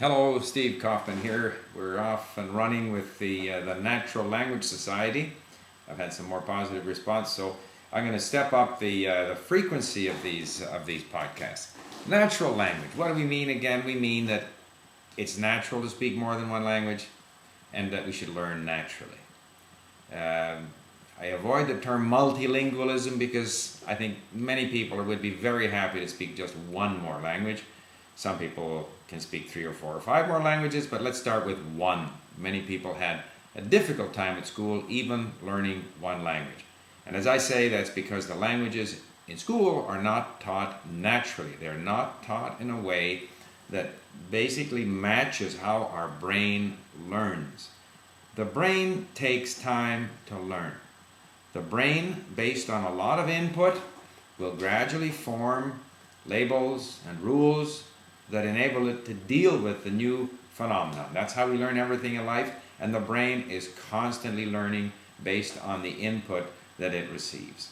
Hello, Steve Kaufman here. We're off and running with the Natural Language Society. I've had some more positive response, so I'm going to step up the frequency of these podcasts. Natural language. What do we mean again? We mean that it's natural to speak more than one language, and that we should learn naturally. I avoid the term multilingualism because I think many people would be very happy to speak just one more language. Some people can speak 3 or 4 or 5 more languages, but let's start with one. Many people had a difficult time at school even learning one language. And as I say, that's because the languages in school are not taught naturally. They're not taught in a way that basically matches how our brain learns. The brain takes time to learn. The brain, based on a lot of input, will gradually form labels and rules that enable it to deal with the new phenomenon. That's how we learn everything in life, and the brain is constantly learning based on the input that it receives.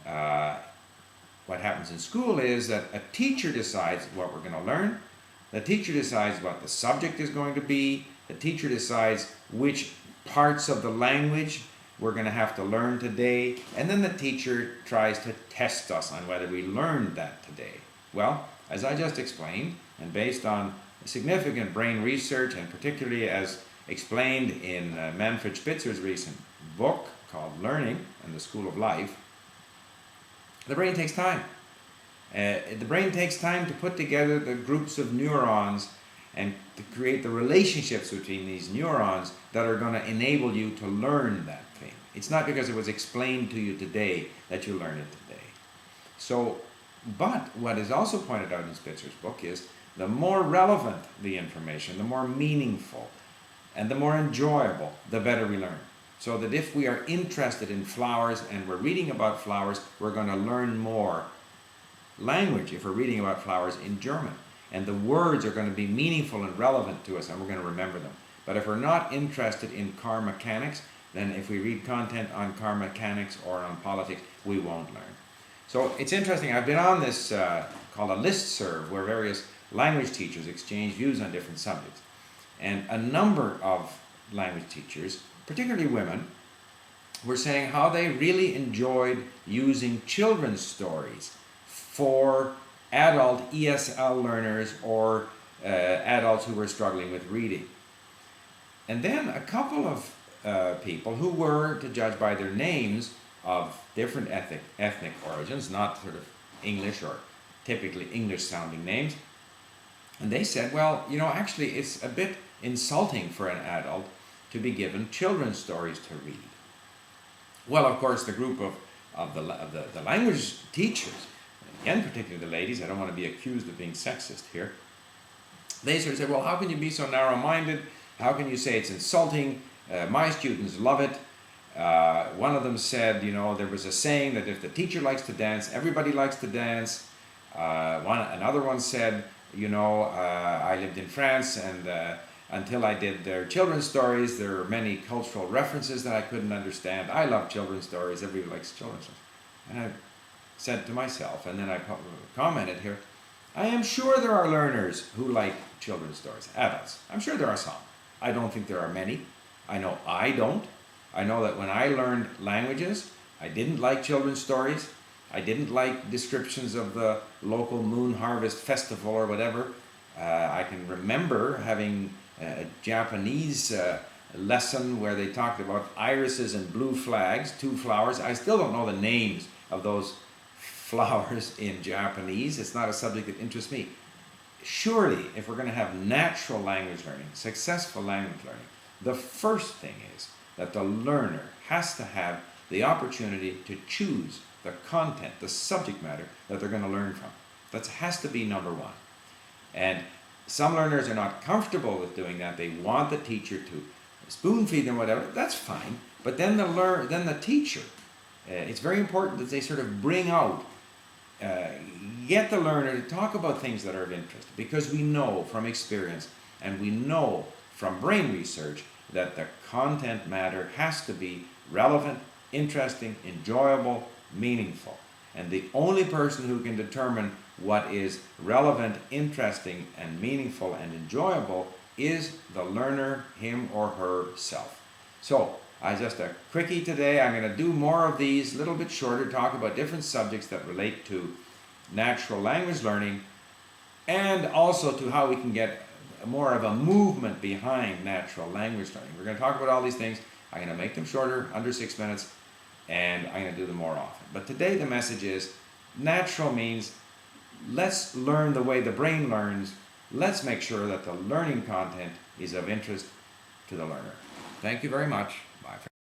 What happens in school is that a teacher decides what we're going to learn. The teacher decides what the subject is going to be. The teacher decides which parts of the language we're going to have to learn today. And then the teacher tries to test us on whether we learned that today. Well, as I just explained, and based on significant brain research, and particularly as explained in Manfred Spitzer's recent book called Learning and the School of Life, the brain takes time. The brain takes time to put together the groups of neurons and to create the relationships between these neurons that are going to enable you to learn that thing. It's not because it was explained to you today that you learn it today. But what is also pointed out in Spitzer's book is the more relevant the information, the more meaningful, and the more enjoyable, the better we learn. So that if we are interested in flowers and we're reading about flowers, we're going to learn more language if we're reading about flowers in German. And the words are going to be meaningful and relevant to us, and we're going to remember them. But if we're not interested in car mechanics, then if we read content on car mechanics or on politics, we won't learn. So it's interesting, I've been on this called a listserv where various language teachers exchange views on different subjects. And a number of language teachers, particularly women, were saying how they really enjoyed using children's stories for adult ESL learners or adults who were struggling with reading. And then a couple of people who were, to judge by their names, of different ethnic origins, not sort of English or typically English sounding names. And they said, well, actually it's a bit insulting for an adult to be given children's stories to read. Well, of course, the group of the language teachers, again, particularly the ladies, I don't want to be accused of being sexist here, they sort of said, well, how can you be so narrow-minded? How can you say it's insulting? My students love it. One of them said, there was a saying that if the teacher likes to dance, everybody likes to dance. Another one said, I lived in France, and until I did their children's stories, there were many cultural references that I couldn't understand. I love children's stories. Everybody likes children's stories. And I said to myself, and then I commented here, I am sure there are learners who like children's stories, adults. I'm sure there are some. I don't think there are many. I know I don't. I know that when I learned languages, I didn't like children's stories. I didn't like descriptions of the local moon harvest festival or whatever. I can remember having a Japanese lesson where they talked about irises and blue flags, 2 flowers. I still don't know the names of those flowers in Japanese. It's not a subject that interests me. Surely, if we're going to have natural language learning, successful language learning, the first thing is that the learner has to have the opportunity to choose the content, the subject matter that they're going to learn from. That has to be number one. And some learners are not comfortable with doing that. They want the teacher to spoon feed them, whatever. That's fine. But then the teacher, it's very important that they sort of bring out, get the learner to talk about things that are of interest. Because we know from experience and we know from brain research that the content matter has to be relevant, interesting, enjoyable, meaningful. And the only person who can determine what is relevant, interesting, and meaningful and enjoyable is the learner, him or herself. So, just a quickie today. I'm going to do more of these, a little bit shorter, talk about different subjects that relate to natural language learning, and also to how we can get more of a movement behind natural language learning. We're going to talk about all these things. I'm going to make them shorter, under 6 minutes, and I'm going to do them more often. But today the message is, natural means let's learn the way the brain learns. Let's make sure that the learning content is of interest to the learner. Thank you very much. Bye for now.